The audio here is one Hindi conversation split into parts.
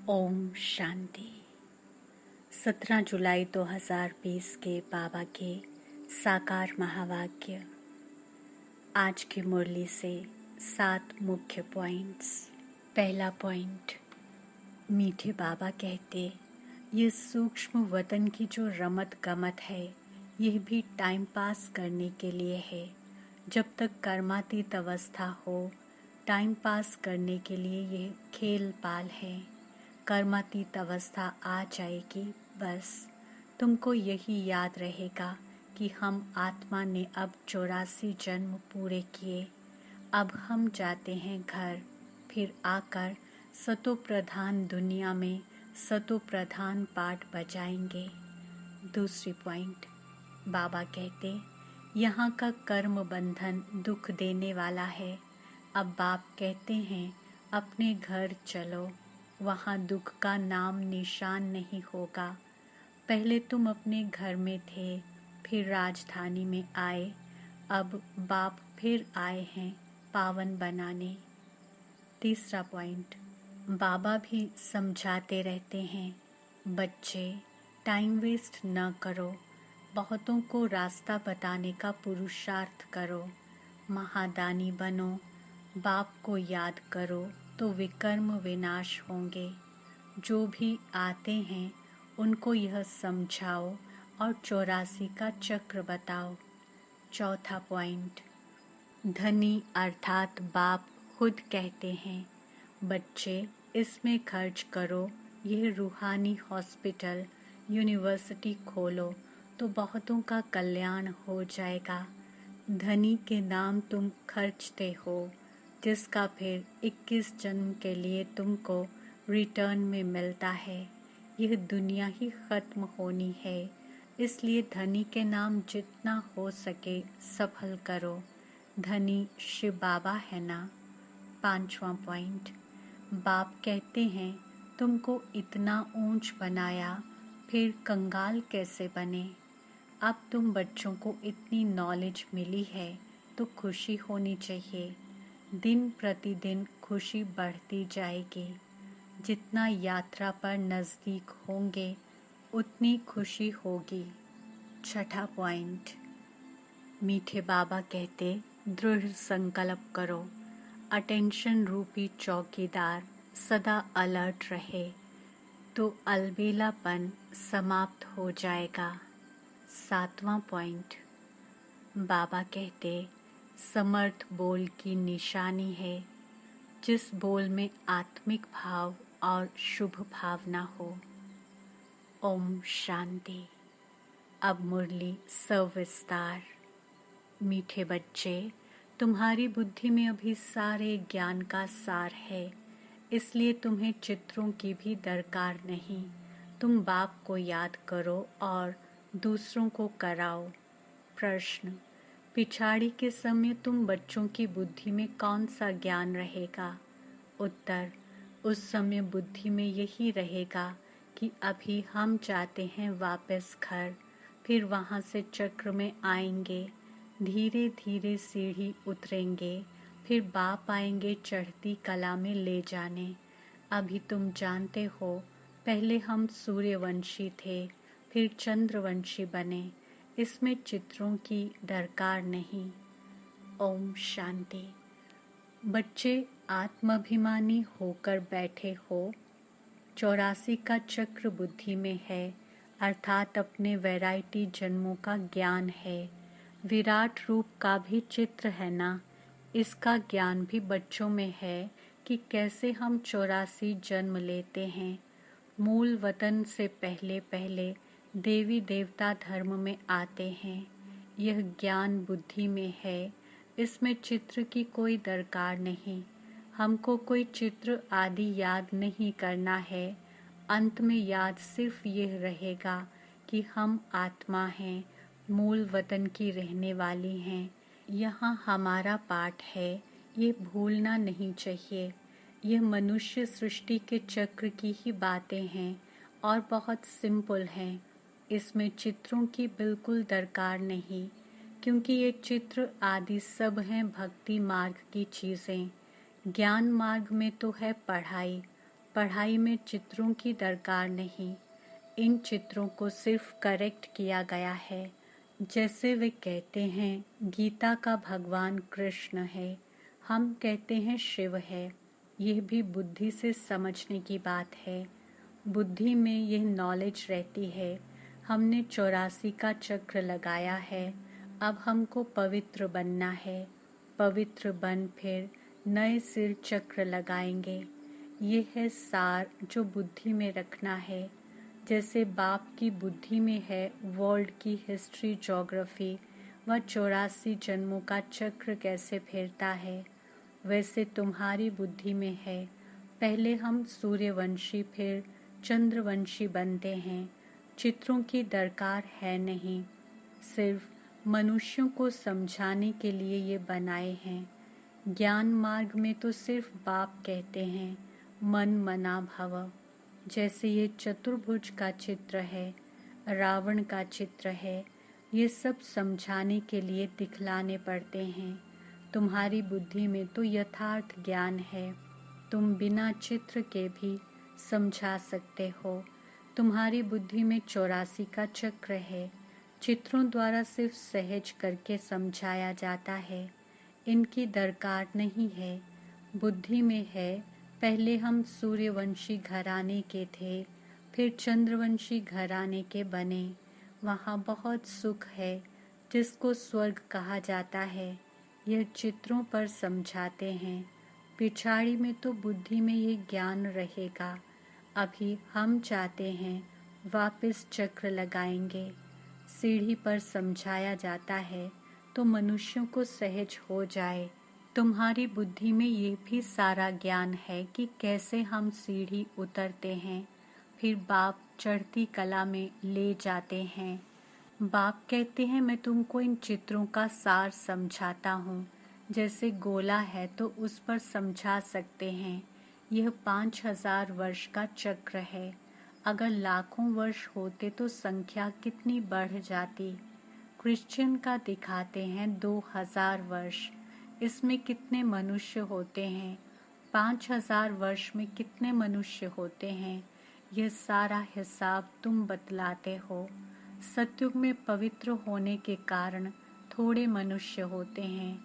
ओम शांति। 17 जुलाई 2020 के बाबा के साकार महावाक्य। आज की मुरली से 7 मुख्य पॉइंट्स। पहला पॉइंट, मीठे बाबा कहते, ये सूक्ष्म वतन की जो रमत गमत है, यह भी टाइम पास करने के लिए है। जब तक कर्मातीत अवस्था हो, टाइम पास करने के लिए यह खेल पाल है। कर्मातीत अवस्था आ जाएगी, बस तुमको यही याद रहेगा कि हम आत्मा ने अब 84 जन्म पूरे किए। अब हम जाते हैं घर, फिर आकर सतो प्रधान दुनिया में सतो प्रधान पाठ बजाएंगे। दूसरी पॉइंट, बाबा कहते, यहाँ का कर्म बंधन दुख देने वाला है। अब बाप कहते हैं, अपने घर चलो, वहाँ दुख का नाम निशान नहीं होगा। पहले तुम अपने घर में थे, फिर राजधानी में आए, अब बाप फिर आए हैं पावन बनाने। तीसरा पॉइंट, बाबा भी समझाते रहते हैं, बच्चे टाइम वेस्ट न करो, बहुतों को रास्ता बताने का पुरुषार्थ करो, महादानी बनो, बाप को याद करो तो विकर्म विनाश होंगे। जो भी आते हैं उनको यह समझाओ और 84 का चक्र बताओ। चौथा पॉइंट, धनी अर्थात बाप खुद कहते हैं, बच्चे इसमें खर्च करो, यह रूहानी हॉस्पिटल यूनिवर्सिटी खोलो तो बहुतों का कल्याण हो जाएगा। धनी के नाम तुम खर्चते हो, जिसका फिर 21 जन्म के लिए तुमको रिटर्न में मिलता है। यह दुनिया ही खत्म होनी है, इसलिए धनी के नाम जितना हो सके सफल करो। धनी शिव बाबा है ना। पांचवा पॉइंट, बाप कहते हैं, तुमको इतना ऊंच बनाया, फिर कंगाल कैसे बने। अब तुम बच्चों को इतनी नॉलेज मिली है तो खुशी होनी चाहिए। दिन प्रतिदिन खुशी बढ़ती जाएगी। जितना यात्रा पर नज़दीक होंगे उतनी खुशी होगी। छठा पॉइंट, मीठे बाबा कहते, दृढ़ संकल्प करो, अटेंशन रूपी चौकीदार सदा अलर्ट रहे तो अलबेलापन समाप्त हो जाएगा। सातवां पॉइंट, बाबा कहते, समर्थ बोल की निशानी है, जिस बोल में आत्मिक भाव और शुभ भावना हो। ओम शांति। अब मुरली सविस्तार। मीठे बच्चे, तुम्हारी बुद्धि में अभी सारे ज्ञान का सार है, इसलिए तुम्हें चित्रों की भी दरकार नहीं। तुम बाप को याद करो और दूसरों को कराओ। प्रश्न, पिछाड़ी के समय तुम बच्चों की बुद्धि में कौन सा ज्ञान रहेगा। उत्तर, उस समय बुद्धि में यही रहेगा कि अभी हम जाते हैं वापस घर, फिर वहाँ से चक्र में आएंगे, धीरे धीरे सीढ़ी उतरेंगे, फिर बाप आएंगे चढ़ती कला में ले जाने। अभी तुम जानते हो, पहले हम सूर्यवंशी थे, फिर चंद्रवंशी बने। इसमें चित्रों की दरकार नहीं। ओम शांति। बच्चे आत्माभिमानी होकर बैठे हो। 84 का चक्र बुद्धि में है, अर्थात अपने वैरायटी जन्मों का ज्ञान है। विराट रूप का भी चित्र है ना, इसका ज्ञान भी बच्चों में है कि कैसे हम 84 जन्म लेते हैं। मूल वतन से पहले पहले देवी देवता धर्म में आते हैं। यह ज्ञान बुद्धि में है, इसमें चित्र की कोई दरकार नहीं। हमको कोई चित्र आदि याद नहीं करना है। अंत में याद सिर्फ यह रहेगा कि हम आत्मा हैं, मूल वतन की रहने वाली हैं। यहाँ हमारा पाठ है, ये भूलना नहीं चाहिए। यह मनुष्य सृष्टि के चक्र की ही बातें हैं और बहुत सिंपल हैं। इसमें चित्रों की बिल्कुल दरकार नहीं, क्योंकि ये चित्र आदि सब हैं भक्ति मार्ग की चीज़ें। ज्ञान मार्ग में तो है पढ़ाई, पढ़ाई में चित्रों की दरकार नहीं। इन चित्रों को सिर्फ करेक्ट किया गया है। जैसे वे कहते हैं गीता का भगवान कृष्ण है, हम कहते हैं शिव है। यह भी बुद्धि से समझने की बात है। बुद्धि में यह नॉलेज रहती है। हमने 84 का चक्र लगाया है, अब हमको पवित्र बनना है। पवित्र बन फिर नए सिर चक्र लगाएंगे। ये है सार जो बुद्धि में रखना है। जैसे बाप की बुद्धि में है वर्ल्ड की हिस्ट्री, ज्योग्राफी व 84 जन्मों का चक्र कैसे फिरता है, वैसे तुम्हारी बुद्धि में है पहले हम सूर्यवंशी फिर चंद्रवंशी बनते हैं। चित्रों की दरकार है नहीं, सिर्फ मनुष्यों को समझाने के लिए ये बनाए हैं। ज्ञान मार्ग में तो सिर्फ बाप कहते हैं मन मना भव। जैसे ये चतुर्भुज का चित्र है, रावण का चित्र है, ये सब समझाने के लिए दिखलाने पड़ते हैं। तुम्हारी बुद्धि में तो यथार्थ ज्ञान है, तुम बिना चित्र के भी समझा सकते हो। तुम्हारी बुद्धि में 84 का चक्र है। चित्रों द्वारा सिर्फ सहज करके समझाया जाता है, इनकी दरकार नहीं है। बुद्धि में है पहले हम सूर्यवंशी घराने के थे, फिर चंद्रवंशी घराने के बने। वहाँ बहुत सुख है जिसको स्वर्ग कहा जाता है। यह चित्रों पर समझाते हैं। पिछाड़ी में तो बुद्धि में ये ज्ञान रहेगा। अभी हम चाहते हैं वापस चक्र लगाएंगे। सीढ़ी पर समझाया जाता है तो मनुष्यों को सहज हो जाए। तुम्हारी बुद्धि में ये भी सारा ज्ञान है कि कैसे हम सीढ़ी उतरते हैं, फिर बाप चढ़ती कला में ले जाते हैं। बाप कहते हैं मैं तुमको इन चित्रों का सार समझाता हूँ। जैसे गोला है तो उस पर समझा सकते हैं। यह 5000 वर्ष का चक्र है। अगर लाखों वर्ष होते तो संख्या कितनी बढ़ जाती। क्रिश्चियन का दिखाते हैं 2000 वर्ष। इसमें कितने मनुष्य होते हैं, 5000 वर्ष में कितने मनुष्य होते हैं, यह सारा हिसाब तुम बतलाते हो। सतयुग में पवित्र होने के कारण थोड़े मनुष्य होते हैं,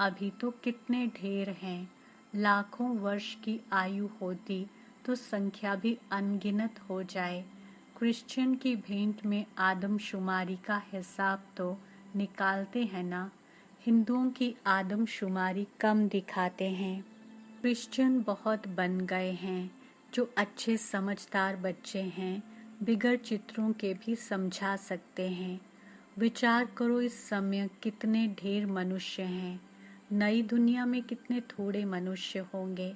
अभी तो कितने ढेर हैं। लाखों वर्ष की आयु होती तो संख्या भी अनगिनत हो जाए। क्रिश्चियन की भेंट में आदमशुमारी का हिसाब तो निकालते हैं ना। हिंदुओं की आदमशुमारी कम दिखाते हैं। क्रिश्चियन बहुत बन गए हैं। जो अच्छे समझदार बच्चे हैं बिगड़ चित्रों के भी समझा सकते हैं। विचार करो इस समय कितने ढेर मनुष्य हैं, नई दुनिया में कितने थोड़े मनुष्य होंगे।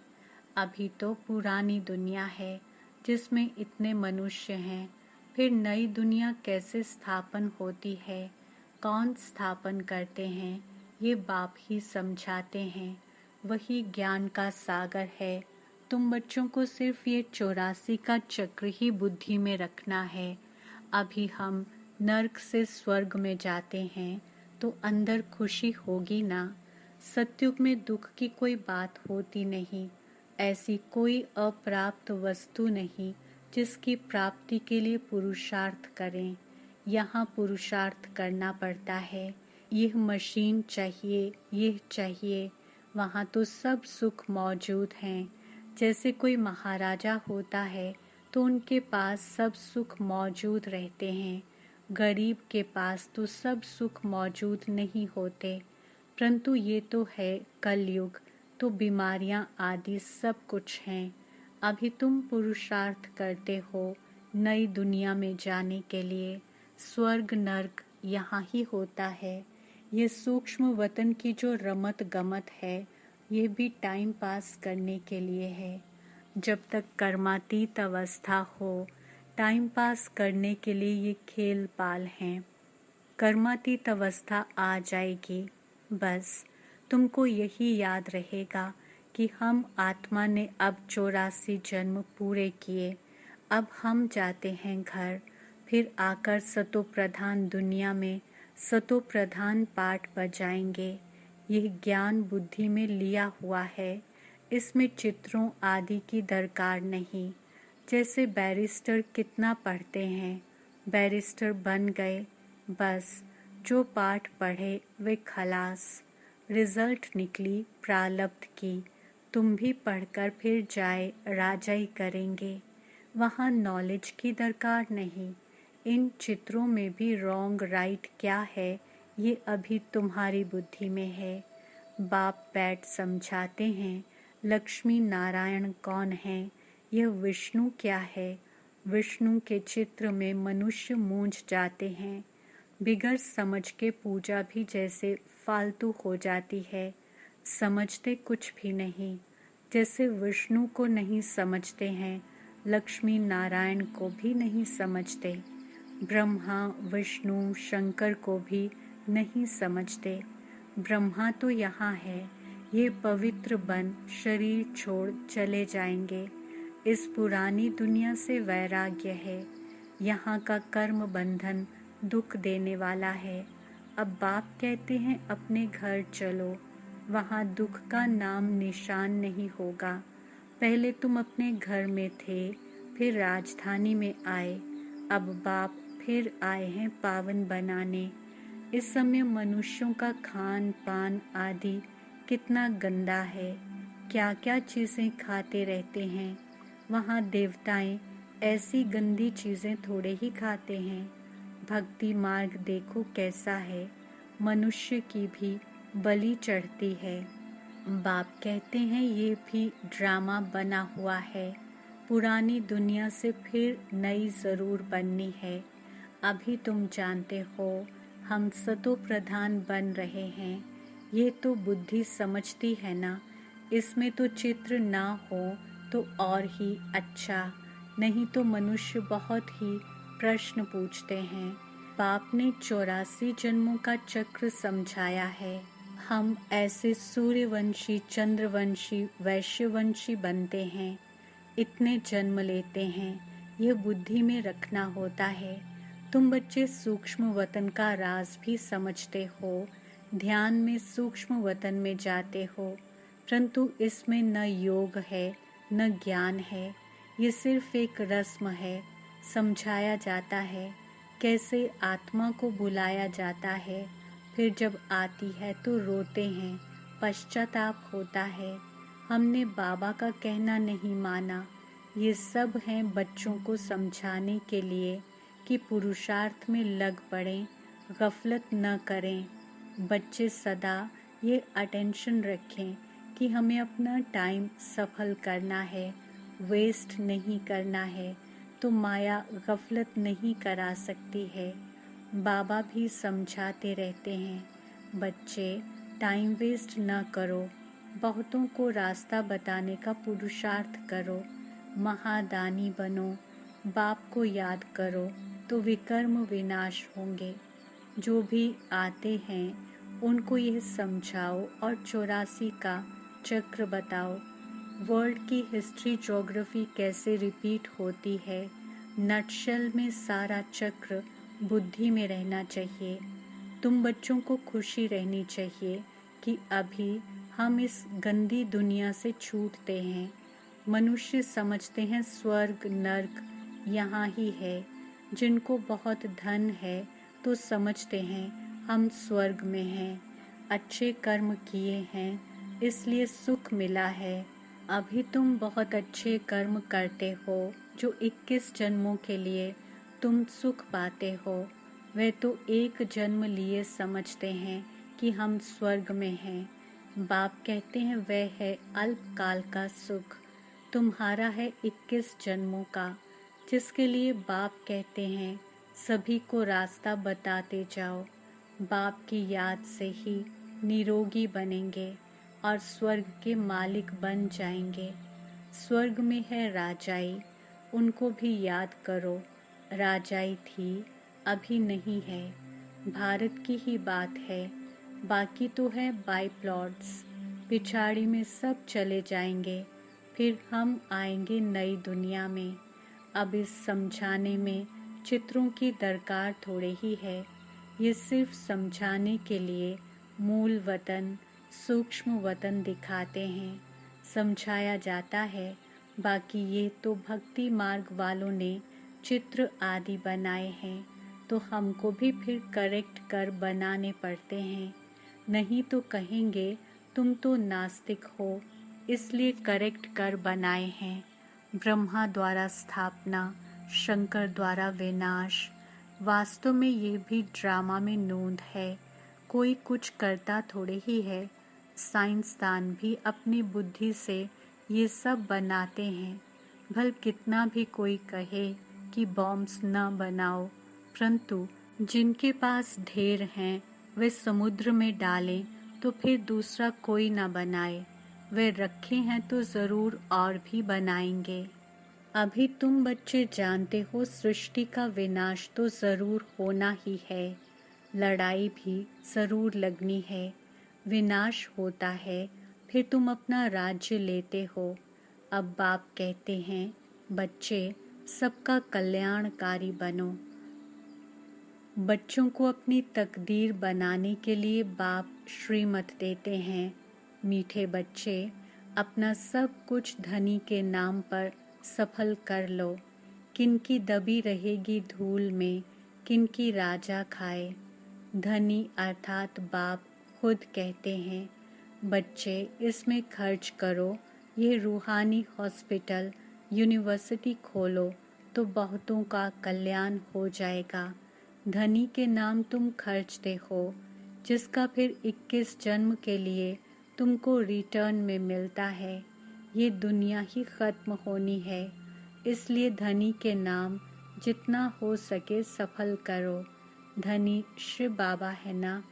अभी तो पुरानी दुनिया है जिसमें इतने मनुष्य हैं, फिर नई दुनिया कैसे स्थापन होती है, कौन स्थापन करते हैं, ये बाप ही समझाते हैं। वही ज्ञान का सागर है। तुम बच्चों को सिर्फ ये 84 का चक्र ही बुद्धि में रखना है। अभी हम नर्क से स्वर्ग में जाते हैं तो अंदर खुशी होगी ना। सतयुग में दुख की कोई बात होती नहीं। ऐसी कोई अप्राप्त वस्तु नहीं जिसकी प्राप्ति के लिए पुरुषार्थ करें। यहाँ पुरुषार्थ करना पड़ता है। यह मशीन चाहिए, यह चाहिए। वहाँ तो सब सुख मौजूद हैं। जैसे कोई महाराजा होता है तो उनके पास सब सुख मौजूद रहते हैं। गरीब के पास तो सब सुख मौजूद नहीं होते। परंतु ये तो है कलयुग, तो बीमारियां आदि सब कुछ हैं। अभी तुम पुरुषार्थ करते हो नई दुनिया में जाने के लिए। स्वर्ग नर्क यहाँ ही होता है। ये सूक्ष्म वतन की जो रमत गमत है ये भी टाइम पास करने के लिए है। जब तक कर्मातीत अवस्था हो टाइम पास करने के लिए ये खेल पाल हैं। कर्मातीत अवस्था आ जाएगी, बस तुमको यही याद रहेगा कि हम आत्मा ने अब 84 जन्म पूरे किए। अब हम जाते हैं घर, फिर आकर सतो प्रधान दुनिया में सतो प्रधान पाठ बजाएंगे। यह ज्ञान बुद्धि में लिया हुआ है। इसमें चित्रों आदि की दरकार नहीं। जैसे बैरिस्टर कितना पढ़ते हैं, बैरिस्टर बन गए, बस जो पाठ पढ़े वे खलास, रिजल्ट निकली प्रारब्ध की। तुम भी पढ़कर फिर जाए राजाई करेंगे, वहाँ नॉलेज की दरकार नहीं। इन चित्रों में भी रॉन्ग राइट क्या है ये अभी तुम्हारी बुद्धि में है। बाप बैठ समझाते हैं, लक्ष्मी नारायण कौन है, यह विष्णु क्या है। विष्णु के चित्र में मनुष्य मूंझ जाते हैं। बिगर समझ के पूजा भी जैसे फालतू हो जाती है, समझते कुछ भी नहीं। जैसे विष्णु को नहीं समझते हैं, लक्ष्मी नारायण को भी नहीं समझते, ब्रह्मा विष्णु शंकर को भी नहीं समझते। ब्रह्मा तो यहाँ है, ये पवित्र बन शरीर छोड़ चले जाएंगे। इस पुरानी दुनिया से वैराग्य है, यहाँ का कर्म बंधन दुख देने वाला है। अब बाप कहते हैं अपने घर चलो, वहाँ दुख का नाम निशान नहीं होगा। पहले तुम अपने घर में थे, फिर राजधानी में आए, अब बाप फिर आए हैं पावन बनाने। इस समय मनुष्यों का खान पान आदि कितना गंदा है, क्या क्या चीज़ें खाते रहते हैं। वहाँ देवताएं ऐसी गंदी चीज़ें थोड़े ही खाते हैं। भक्ति मार्ग देखो कैसा है, मनुष्य की भी बलि चढ़ती है। बाप कहते हैं ये भी ड्रामा बना हुआ है, पुरानी दुनिया से फिर नई ज़रूर बननी है। अभी तुम जानते हो हम सतो प्रधान बन रहे हैं, ये तो बुद्धि समझती है ना। इसमें तो चित्र ना हो तो और ही अच्छा, नहीं तो मनुष्य बहुत ही प्रश्न पूछते हैं। बाप ने 84 जन्मों का चक्र समझाया है। हम ऐसे सूर्यवंशी चंद्रवंशी वैश्यवंशी बनते हैं, इतने जन्म लेते हैं, यह बुद्धि में रखना होता है। तुम बच्चे सूक्ष्म वतन का राज भी समझते हो, ध्यान में सूक्ष्म वतन में जाते हो, परंतु इसमें न योग है न ज्ञान है, ये सिर्फ एक रस्म है। समझाया जाता है कैसे आत्मा को बुलाया जाता है, फिर जब आती है तो रोते हैं, पश्चाताप होता है। हमने बाबा का कहना नहीं माना। ये सब हैं बच्चों को समझाने के लिए कि पुरुषार्थ में लग पड़ें, गफलत न करें। बच्चे सदा ये अटेंशन रखें कि हमें अपना टाइम सफल करना है, वेस्ट नहीं करना है, तो माया गफलत नहीं करा सकती है। बाबा भी समझाते रहते हैं, बच्चे टाइम वेस्ट न करो, बहुतों को रास्ता बताने का पुरुषार्थ करो, महादानी बनो, बाप को याद करो तो विकर्म विनाश होंगे। जो भी आते हैं उनको यह समझाओ और 84 का चक्र बताओ। वर्ल्ड की हिस्ट्री ज्योग्राफी कैसे रिपीट होती है, नटशेल में सारा चक्र बुद्धि में रहना चाहिए। तुम बच्चों को खुशी रहनी चाहिए कि अभी हम इस गंदी दुनिया से छूटते हैं। मनुष्य समझते हैं स्वर्ग नर्क यहाँ ही है। जिनको बहुत धन है तो समझते हैं हम स्वर्ग में हैं, अच्छे कर्म किए हैं इसलिए सुख मिला है। अभी तुम बहुत अच्छे कर्म करते हो जो 21 जन्मों के लिए तुम सुख पाते हो। वे तो एक जन्म लिए समझते हैं कि हम स्वर्ग में हैं। बाप कहते हैं वह है अल्पकाल का सुख, तुम्हारा है 21 जन्मों का, जिसके लिए बाप कहते हैं सभी को रास्ता बताते जाओ। बाप की याद से ही निरोगी बनेंगे और स्वर्ग के मालिक बन जाएंगे। स्वर्ग में है राजाई, उनको भी याद करो। राजाई थी, अभी नहीं है, भारत की ही बात है, बाकी तो है बाई प्लॉट्स। पिछाड़ी में सब चले जाएंगे, फिर हम आएंगे नई दुनिया में। अब इस समझाने में चित्रों की दरकार थोड़े ही है, ये सिर्फ समझाने के लिए मूल वतन सूक्ष्म वतन दिखाते हैं। समझाया जाता है। बाकी ये तो भक्ति मार्ग वालों ने चित्र आदि बनाए हैं, तो हमको भी फिर करेक्ट कर बनाने पड़ते हैं। नहीं तो कहेंगे तुम तो नास्तिक हो, इसलिए करेक्ट कर बनाए हैं। ब्रह्मा द्वारा स्थापना, शंकर द्वारा विनाश। वास्तव में ये भी ड्रामा में नोंद है। कोई कुछ करता थोड़े ही है। साइंसदान भी अपनी बुद्धि से ये सब बनाते हैं। भल कितना भी कोई कहे कि बॉम्ब्स न बनाओ, परंतु जिनके पास ढेर हैं वे समुद्र में डालें तो फिर दूसरा कोई न बनाए। वे रखे हैं तो ज़रूर और भी बनाएंगे। अभी तुम बच्चे जानते हो सृष्टि का विनाश तो ज़रूर होना ही है, लड़ाई भी ज़रूर लगनी है। विनाश होता है, फिर तुम अपना राज्य लेते हो। अब बाप कहते हैं, बच्चे सबका कल्याणकारी बनो। बच्चों को अपनी तकदीर बनाने के लिए बाप श्रीमत देते हैं। मीठे बच्चे, अपना सब कुछ धनी के नाम पर सफल कर लो। किनकी दबी रहेगी धूल में, किनकी राजा खाए। धनी अर्थात बाप खुद कहते हैं, बच्चे इसमें खर्च करो, ये रूहानी हॉस्पिटल यूनिवर्सिटी खोलो तो बहुतों का कल्याण हो जाएगा। धनी के नाम तुम खर्चते हो, जिसका फिर 21 जन्म के लिए तुमको रिटर्न में मिलता है। ये दुनिया ही खत्म होनी है, इसलिए धनी के नाम जितना हो सके सफल करो। धनी शिव बाबा है ना।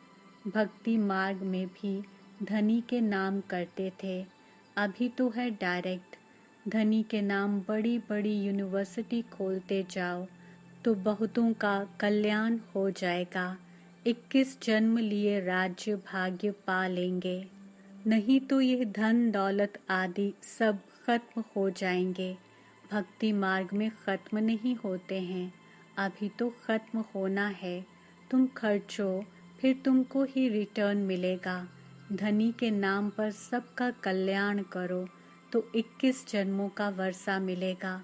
भक्ति मार्ग में भी धनी के नाम करते थे, अभी तो है डायरेक्ट। धनी के नाम बड़ी बड़ी यूनिवर्सिटी खोलते जाओ तो बहुतों का कल्याण हो जाएगा। 21 जन्म लिए राज्य भाग्य पा लेंगे। नहीं तो ये धन दौलत आदि सब खत्म हो जाएंगे। भक्ति मार्ग में खत्म नहीं होते हैं, अभी तो खत्म होना है। तुम खर्चो, फिर तुमको ही रिटर्न मिलेगा। धनी के नाम पर सबका कल्याण करो तो 21 जन्मों का वर्षा मिलेगा।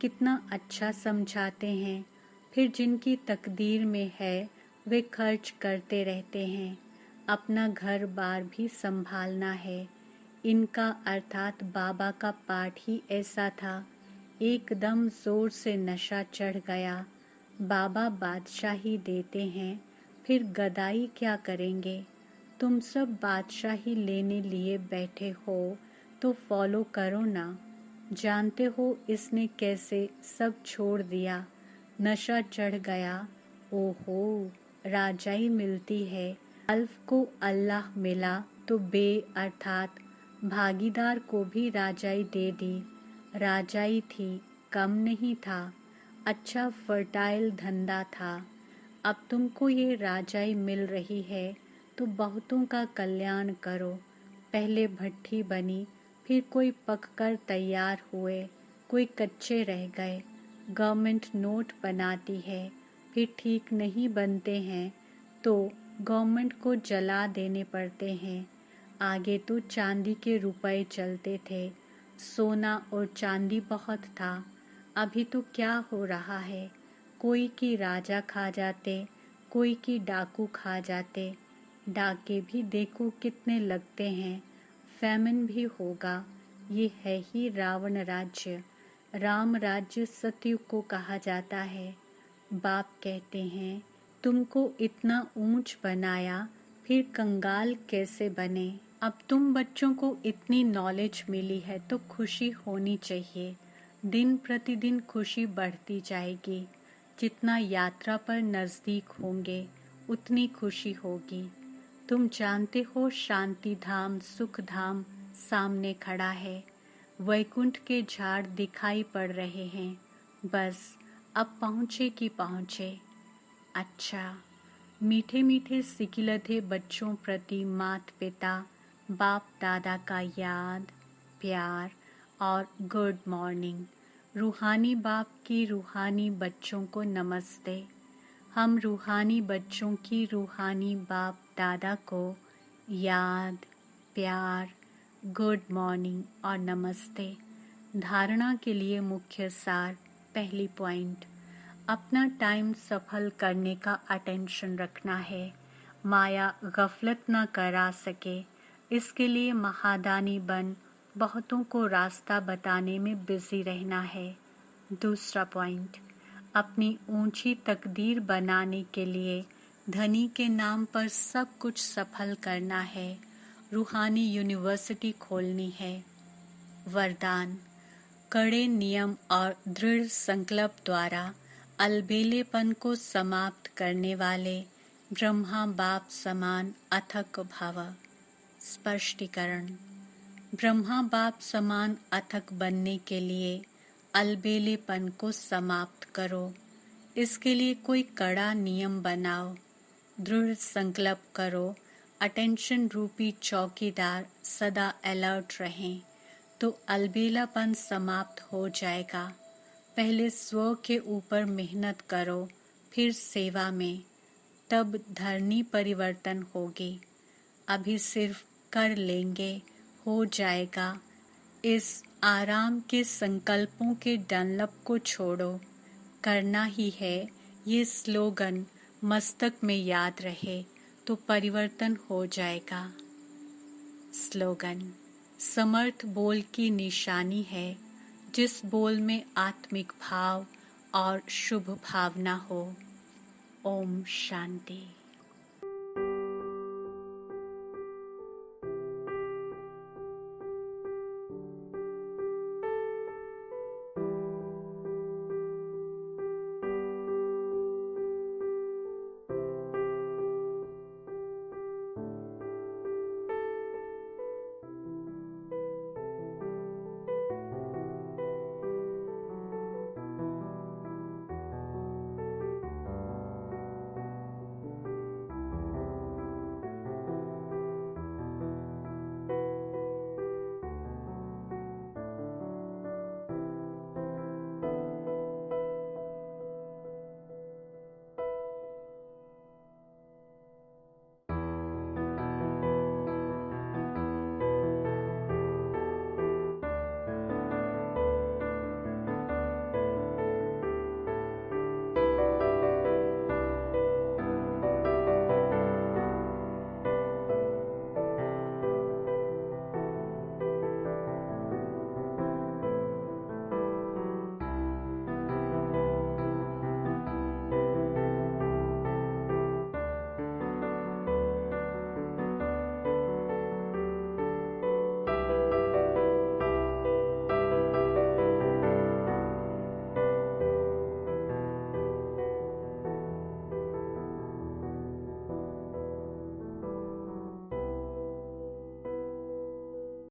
कितना अच्छा समझाते हैं। फिर जिनकी तकदीर में है वे खर्च करते रहते हैं। अपना घर बार भी संभालना है। इनका अर्थात बाबा का पाठ ही ऐसा था, एकदम जोर से नशा चढ़ गया। बाबा बादशाही देते हैं, फिर गदाई क्या करेंगे। तुम सब बादशाही लेने लिए बैठे हो तो फॉलो करो ना। जानते हो इसने कैसे सब छोड़ दिया, नशा चढ़ गया। ओहो, राजाई मिलती है। अल्फ को अल्लाह मिला तो बे अर्थात भागीदार को भी राजाई दे दी। राजाई थी, कम नहीं था, अच्छा फर्टाइल धंधा था। अब तुमको ये राजाई मिल रही है तो बहुतों का कल्याण करो। पहले भट्ठी बनी, फिर कोई पककर तैयार हुए, कोई कच्चे रह गए। गवर्नमेंट नोट बनाती है, फिर ठीक नहीं बनते हैं तो गवर्नमेंट को जला देने पड़ते हैं। आगे तो चांदी के रुपए चलते थे, सोना और चांदी बहुत था। अभी तो क्या हो रहा है, कोई की राजा खा जाते, कोई की डाकू खा जाते। डाके भी देखो कितने लगते हैं। फैमिन भी होगा। ये है ही रावण राज्य। राम राज्य सतयुग को कहा जाता है। बाप कहते हैं, तुमको इतना ऊंच बनाया, फिर कंगाल कैसे बने। अब तुम बच्चों को इतनी नॉलेज मिली है तो खुशी होनी चाहिए। दिन प्रतिदिन खुशी बढ़ती जाएगी। जितना यात्रा पर नज़दीक होंगे उतनी खुशी होगी। तुम जानते हो शांति धाम सुख धाम सामने खड़ा है। वैकुंठ के झाड़ दिखाई पड़ रहे हैं। बस अब पहुँचे कि पहुँचे। अच्छा, मीठे मीठे सिकिलधे बच्चों प्रति मात पिता बाप दादा का याद प्यार और गुड मॉर्निंग। रूहानी बाप की रूहानी बच्चों को नमस्ते। हम रूहानी बच्चों की रूहानी बाप दादा को याद प्यार गुड मॉर्निंग और नमस्ते। धारणा के लिए मुख्य सार। पहली पॉइंट, अपना टाइम सफल करने का अटेंशन रखना है। माया गफलत न करा सके, इसके लिए महादानी बन बहुतों को रास्ता बताने में बिजी रहना है। दूसरा पॉइंट, अपनी ऊंची तकदीर बनाने के लिए धनी के नाम पर सब कुछ सफल करना है। रूहानी यूनिवर्सिटी खोलनी है। वरदान, कड़े नियम और दृढ़ संकल्प द्वारा अलबेलेपन को समाप्त करने वाले ब्रह्मा बाप समान अथक भव। स्पष्टीकरण, ब्रह्मा बाप समान अथक बनने के लिए अलबेलेपन को समाप्त करो। इसके लिए कोई कड़ा नियम बनाओ, दृढ़ संकल्प करो, अटेंशन रूपी चौकीदार सदा अलर्ट रहें, तो अलबेलापन समाप्त हो जाएगा। पहले स्व के ऊपर मेहनत करो, फिर सेवा में, तब धरनी परिवर्तन होगी। अभी सिर्फ कर लेंगे, हो जाएगा। इस आराम के संकल्पों के डनलप को छोड़ो, करना ही है। ये स्लोगन मस्तक में याद रहे तो परिवर्तन हो जाएगा। स्लोगन, समर्थ बोल की निशानी है, जिस बोल में आत्मिक भाव और शुभ भावना हो। ओम शांति।